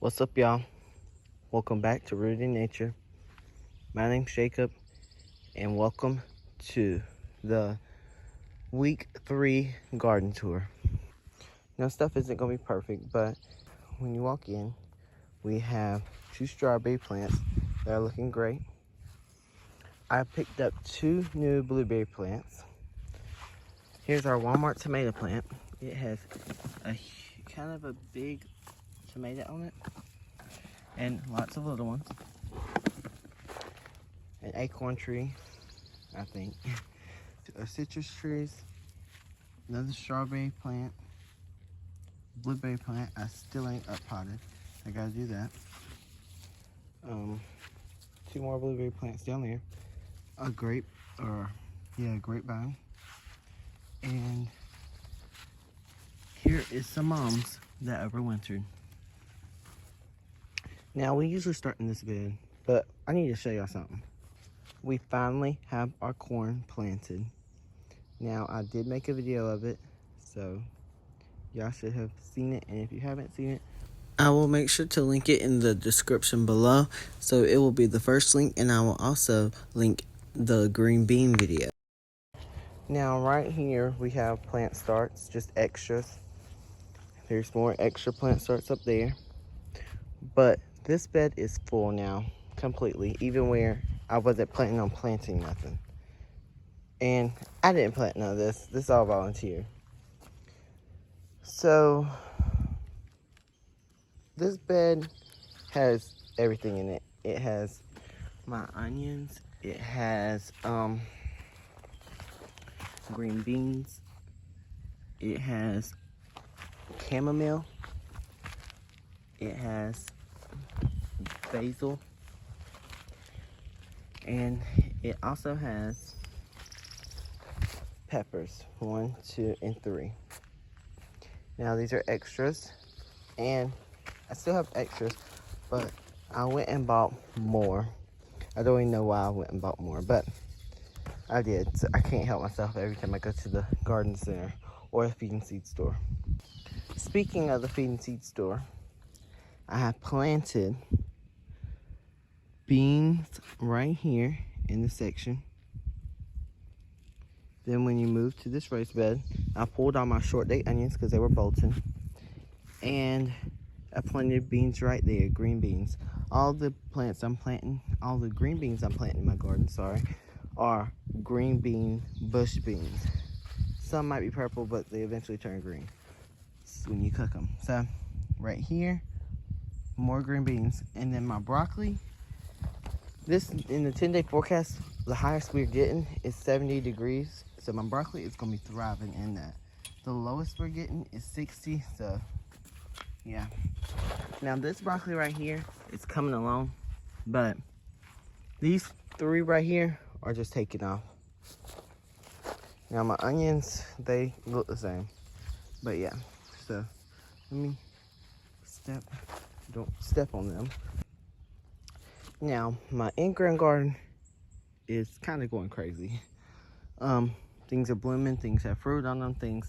What's up, y'all? Welcome back to Rooted in Nature. My name's Jacob, and welcome to the week 3 garden tour. Now, stuff isn't going to be perfect, but when you walk in, we have 2 strawberry plants that are looking great. I picked up 2 new blueberry plants. Here's our Walmart tomato plant. It has a kind of a big tomato on it and lots of little ones. An acorn tree, I think. Citrus trees, another strawberry plant, blueberry plant. I still ain't up potted. I gotta do that. 2 more blueberry plants down there. A grapevine. And here is some mums that overwintered. Now, we usually start in this bed, but I need to show y'all something. We finally have our corn planted. Now, I did make a video of it, so y'all should have seen it. And if you haven't seen it, I will make sure to link it in the description below. So it will be the first link, and I will also link the green bean video. Now, right here, we have plant starts, just extras. There's more extra plant starts up there. But this bed is full now, completely, even where I wasn't planning on planting nothing. And I didn't plant none of this. This is all volunteer. So, this bed has everything in it. It has my onions. It has green beans. It has chamomile. It has basil. And it also has peppers, 1, 2, and 3. Now, these are extras, and I still have extras, but I went and bought more. I don't even know why I went and bought more, but I did. So I can't help myself every time I go to the garden center or the feed and seed store. Speaking of the feed and seed store, I have planted beans right here in this section. Then when you move to this raised bed, I pulled all my short date onions because they were bolting. And I planted beans right there, green beans. All the plants I'm planting, all the green beans I'm planting in my garden, are green bean bush beans. Some might be purple, but they eventually turn green when you cook them. So right here, more green beans. And then my broccoli, this in the 10-day forecast, the highest we're getting is 70 degrees. So my broccoli is gonna be thriving in that. The lowest we're getting is 60, so yeah. Now this broccoli right here is coming along, but these 3 right here are just taking off. Now my onions, they look the same, but yeah. So let me don't step on them. Now my in-ground garden is kind of going crazy. Things are blooming, things have fruit on them,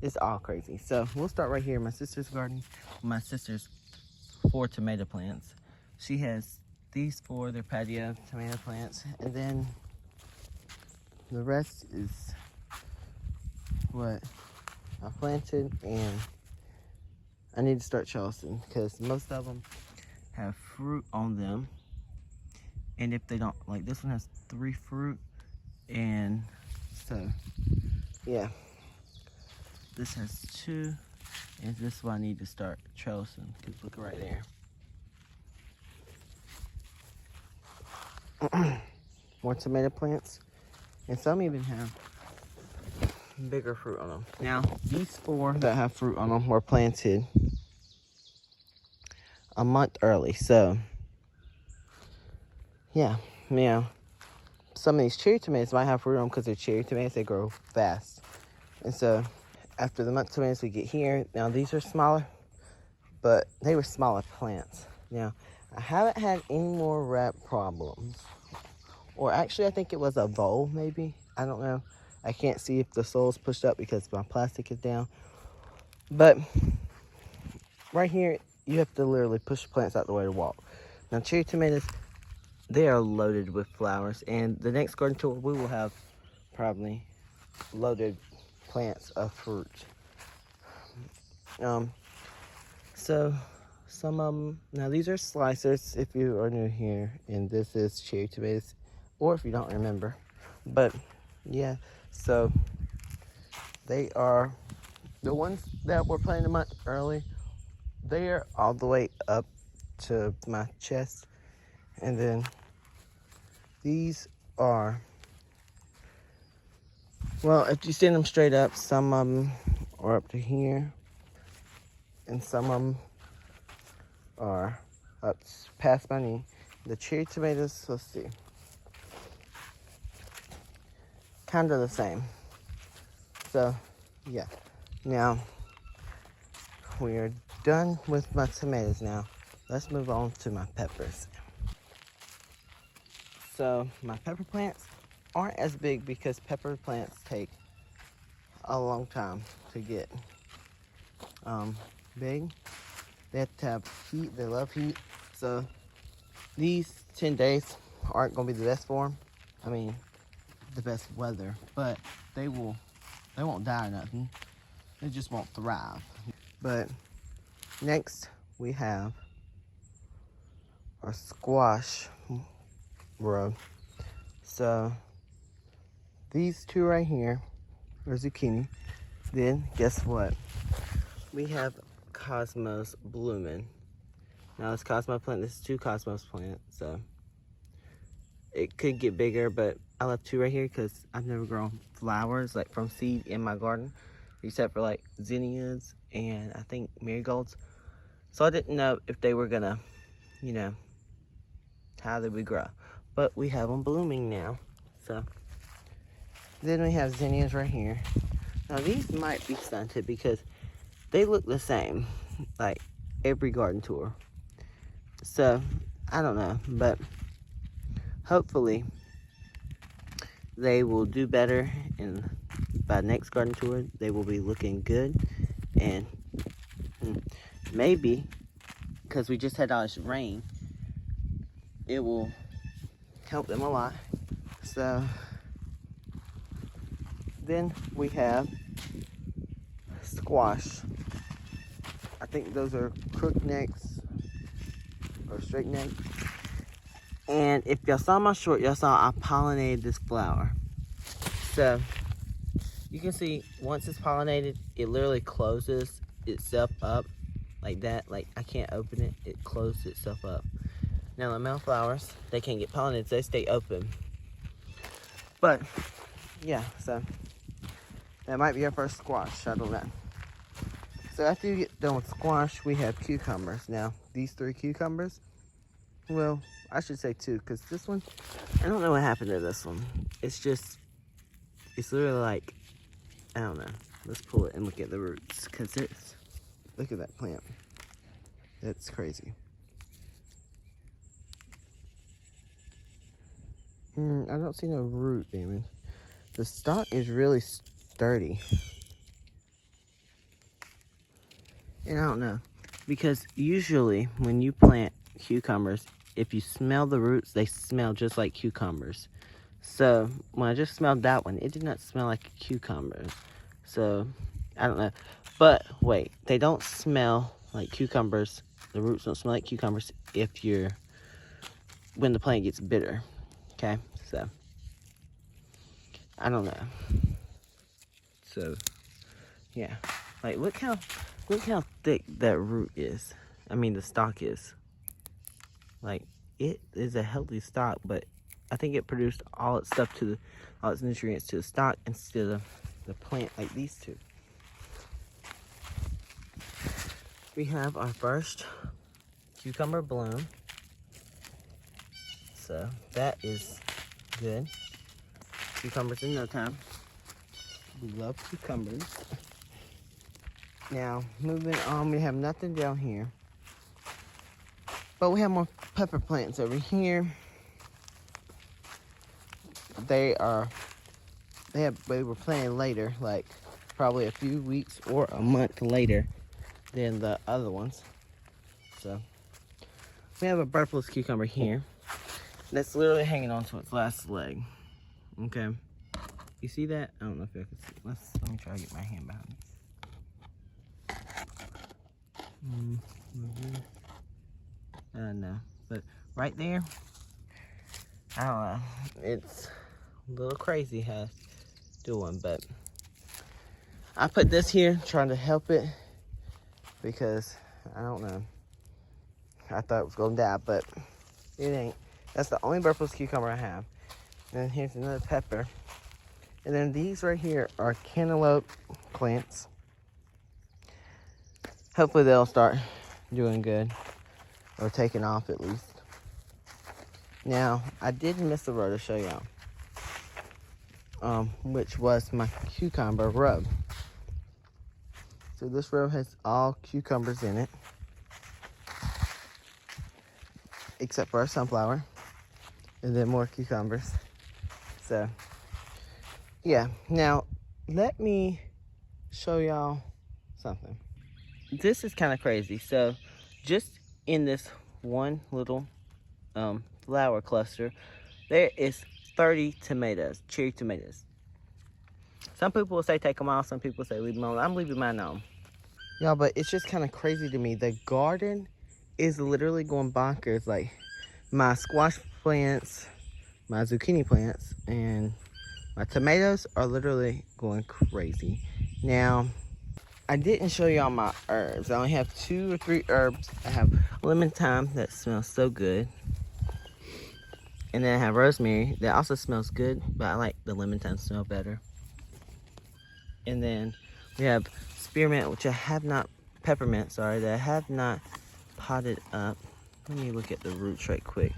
it's all crazy. So we'll start right here in my sister's garden. My sister's 4 tomato plants. She has these 4, they're patio tomato plants, and then the rest is what I planted, and I need to start trellising because most of them have fruit on them. And if they don't, like this one has 3 fruit, and so yeah, this has 2, and this is what I need to start trellising, because look right there. More tomato plants, and some even have bigger fruit on them. Now, these 4 that have fruit on them were planted a month early, so yeah. Now, some of these cherry tomatoes might have fruit on them because they're cherry tomatoes, they grow fast. And so, after the month tomatoes we get here, now these are smaller, but they were smaller plants. Now, I haven't had any more rat problems. Or actually, I think it was a vole, maybe. I don't know. I can't see if the soil's pushed up because my plastic is down. But right here, you have to literally push the plants out the way to walk. Now, cherry tomatoes, they are loaded with flowers, and the next garden tour we will have probably loaded plants of fruit. So some of them, now these are slicers if you are new here, and this is cherry tomatoes, or if you don't remember. But yeah, so they are the ones that were planted a month early. They are all the way up to my chest, and then these are, well, if you stand them straight up, some of them are up to here, and some of them are up past my knee. The cherry tomatoes, let's see, kind of the same. So, yeah. Now, we are done with my tomatoes now. Let's move on to my peppers. So, my pepper plants aren't as big because pepper plants take a long time to get big. They have to have heat. They love heat. So, these 10 days aren't going to be the best for them. I mean, the best weather, but they won't die or nothing. They just won't thrive. But next we have our squash row. So these two right here are zucchini. Then guess what? We have Cosmos blooming. Now this Cosmos plant, this is two Cosmos plants, so it could get bigger, but I left two right here because I've never grown flowers like from seed in my garden, except for like zinnias and I think marigolds. So I didn't know if they were gonna, you know, how they would grow. But we have them blooming now. So then we have zinnias right here. Now these might be stunted because they look the same, like every garden tour. So I don't know, but hopefully they will do better, and by next garden tour they will be looking good. And maybe because we just had all this rain, it will help them a lot. So then we have squash. I think those are crook necks or straight necks. And if y'all saw my short, y'all saw I pollinated this flower. So you can see once it's pollinated, it literally closes itself up like that. Like I can't open it, it closed itself up. Now the male flowers, they can't get pollinated, so they stay open. But yeah, so that might be our first squash, I don't know. So after you get done with squash, we have cucumbers. Now these three cucumbers, well, I should say two, because this one, I don't know what happened to this one. It's literally like, I don't know. Let's pull it and look at the roots, because look at that plant. That's crazy. I don't see no root, damn it. The stalk is really sturdy. And I don't know, because usually when you plant cucumbers, if you smell the roots, they smell just like cucumbers. So when I just smelled that one, it did not smell like a cucumber. So I don't know. But wait, they don't smell like cucumbers. The roots don't smell like cucumbers when the plant gets bitter. Okay, so I don't know. So yeah, like look how thick that root is. I mean the stalk is. Like it is a healthy stalk, but I think it produced all its stuff all its nutrients to the stalk instead of the plant like these two. We have our first cucumber bloom. So that is good. Cucumbers in no time. We love cucumbers. Now, moving on, we have nothing down here. But we have more pepper plants over here. They were planted later, like probably a few weeks or a month later than the other ones. So we have a Bertholus cucumber here that's literally hanging on to its last leg. Okay, you see that? I don't know if you can see. Let me try to get my hand behind this. No, but right there, I don't know. It's a little crazy how it's doing, but I put this here trying to help it because I don't know. I thought it was gonna die, but it ain't. That's the only Bertholus cucumber I have. And then here's another pepper. And then these right here are cantaloupe plants. Hopefully they'll start doing good, or taking off at least. Now, I did miss a row to show y'all, which was my cucumber row. So this row has all cucumbers in it, except for our sunflower, and then more cucumbers. So, yeah. Now, let me show y'all something. This is kind of crazy. So, just in this one little flower cluster, there is 30 tomatoes, cherry tomatoes. Some people will say take them off, some people say leave them on. I'm leaving mine on. Y'all, but it's just kind of crazy to me. The garden is literally going bonkers. Like, my squash plants, my zucchini plants, and my tomatoes are literally going crazy. Now, I didn't show y'all my herbs. I only have 2 or 3 herbs. I have lemon thyme that smells so good. And then I have rosemary that also smells good, but I like the lemon thyme smell better. And then we have spearmint, which I have not, peppermint, sorry, that I have not potted up. Let me look at the roots right quick.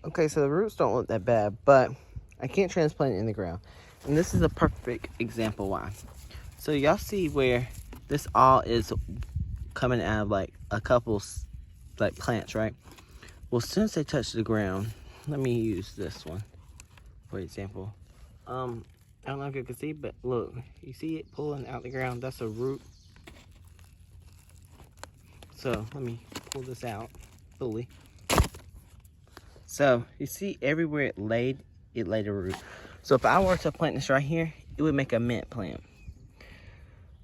Okay, so the roots don't look that bad, but I can't transplant it in the ground. And this is a perfect example why. So y'all see where this all is coming out of like a couple like plants, right? Well, since they touch the ground, let me use this one for example. I don't know if you can see, but look, you see it pulling out the ground? That's a root. So let me pull this out fully. So you see everywhere it laid a root. So if I were to plant this right here, it would make a mint plant.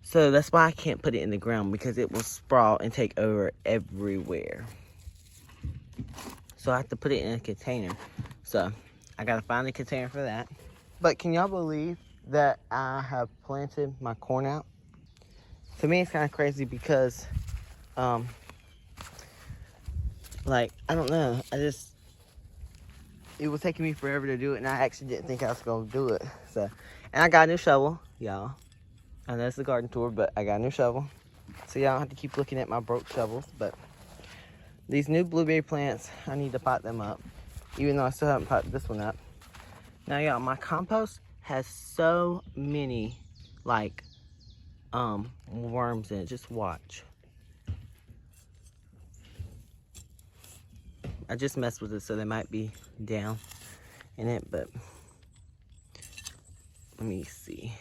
So that's why I can't put it in the ground, because it will sprawl and take over everywhere. So I have to put it in a container. So I gotta find a container for that. But can y'all believe that I have planted my corn out? To me, it's kind of crazy because, like, I don't know. It was taking me forever to do it, and I actually didn't think I was gonna do it. So, and I got a new shovel, y'all. I know it's a garden tour, but I got a new shovel. So y'all don't have to keep looking at my broke shovels. But these new blueberry plants, I need to pot them up, even though I still haven't potted this one up. Now y'all, my compost has so many like worms in it. Just watch. I just messed with it, so they might be down in it, but let me see.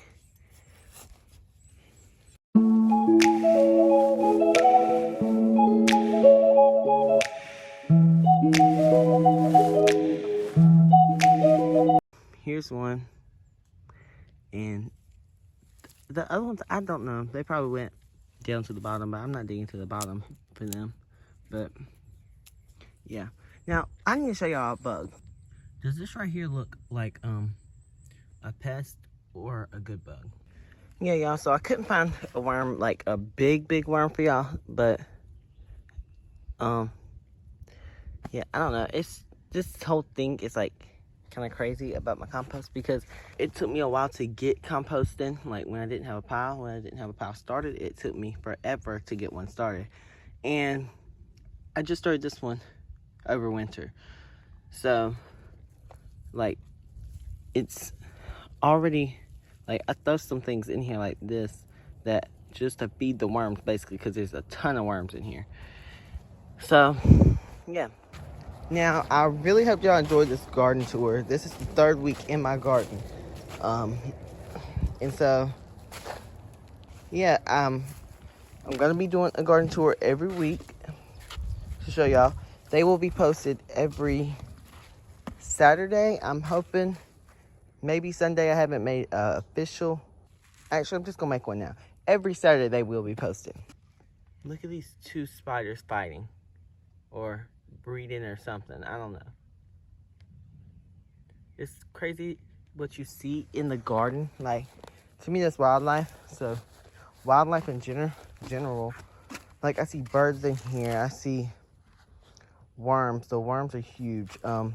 Here's one, and the other ones, I don't know. They probably went down to the bottom, but I'm not digging to the bottom for them. But yeah. Now I need to show y'all a bug. Does this right here look like a pest or a good bug? Yeah, y'all. So I couldn't find a worm, like a big worm for y'all, but yeah, I don't know. It's this whole thing is like kind of crazy about my compost, because it took me a while to get composting. Like when I didn't have a pile started, it took me forever to get one started. And I just started this one over winter. So like it's already, like I throw some things in here like this that just to feed the worms basically, because there's a ton of worms in here. So yeah. Now, I really hope y'all enjoyed this garden tour. This is the 3rd week in my garden. And so, yeah, I'm going to be doing a garden tour every week. to show y'all. They will be posted every Saturday. I'm hoping maybe Sunday. I haven't made official. Actually, I'm just gonna make one now. Every Saturday they will be posted. Look at these two spiders fighting or breeding or something. I don't know. It's crazy what you see in the garden. Like, to me, that's wildlife. So wildlife in general. Like, I see birds in here. I see worms. The worms are huge. And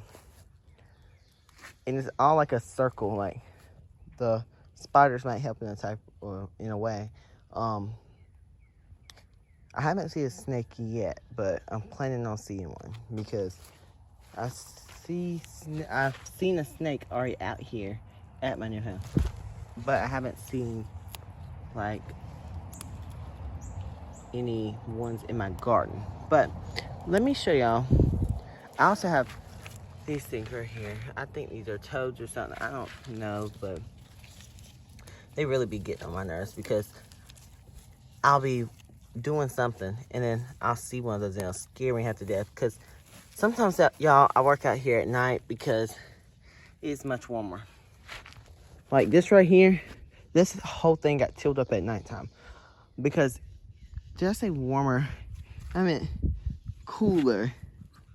it's all like a circle. Like, the spiders might help in a type or in a way. I haven't seen a snake yet, but I'm planning on seeing one because I've seen a snake already out here at my new house, but I haven't seen like any ones in my garden. But let me show y'all. I also have these things right here. I think these are toads or something. I don't know, but they really be getting on my nerves because I'll be doing something and then I'll see one of those and it'll scare me half to death. Because sometimes, y'all, I work out here at night because it's much warmer. Like this right here, this whole thing got tilled up at nighttime. Because, did I say warmer? I meant cooler.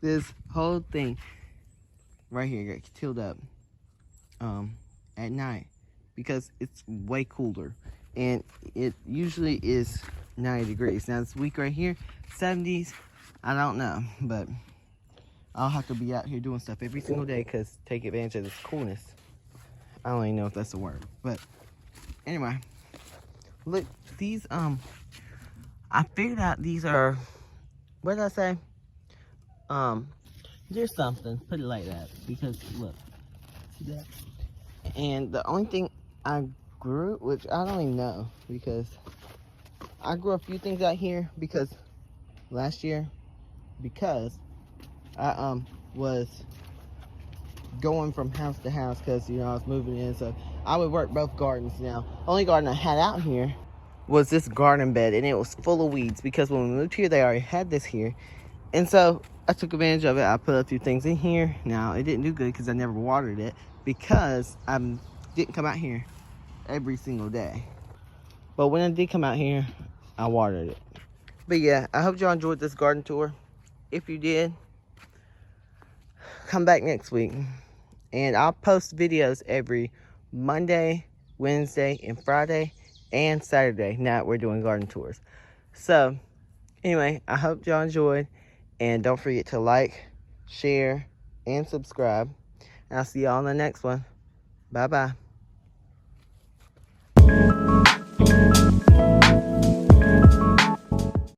This whole thing right here got tilled up at night because it's way cooler. And it usually is 90 degrees. Now this week right here, 70s, I don't know, but I'll have to be out here doing stuff every single day because take advantage of this coolness. I don't even know if that's a word, but anyway, look, these I figured out these are, what did I say? There's something, put it like that, because look, see that? And the only thing I grew, which I don't even know, because I grew a few things out here because last year, because I was going from house to house because, you know, I was moving in, so I would work both gardens. Now, only garden I had out here was this garden bed, and it was full of weeds because when we moved here, they already had this here. And so I took advantage of it. I put a few things in here. Now, it didn't do good because I never watered it because I didn't come out here every single day. But when I did come out here, I watered it. But yeah, I hope y'all enjoyed this garden tour. If you did, come back next week. And I'll post videos every Monday, Wednesday, and Friday, and Saturday. Now we're doing garden tours. So, anyway, I hope y'all enjoyed. And don't forget to like, share, and subscribe. And I'll see y'all on the next one. Bye-bye.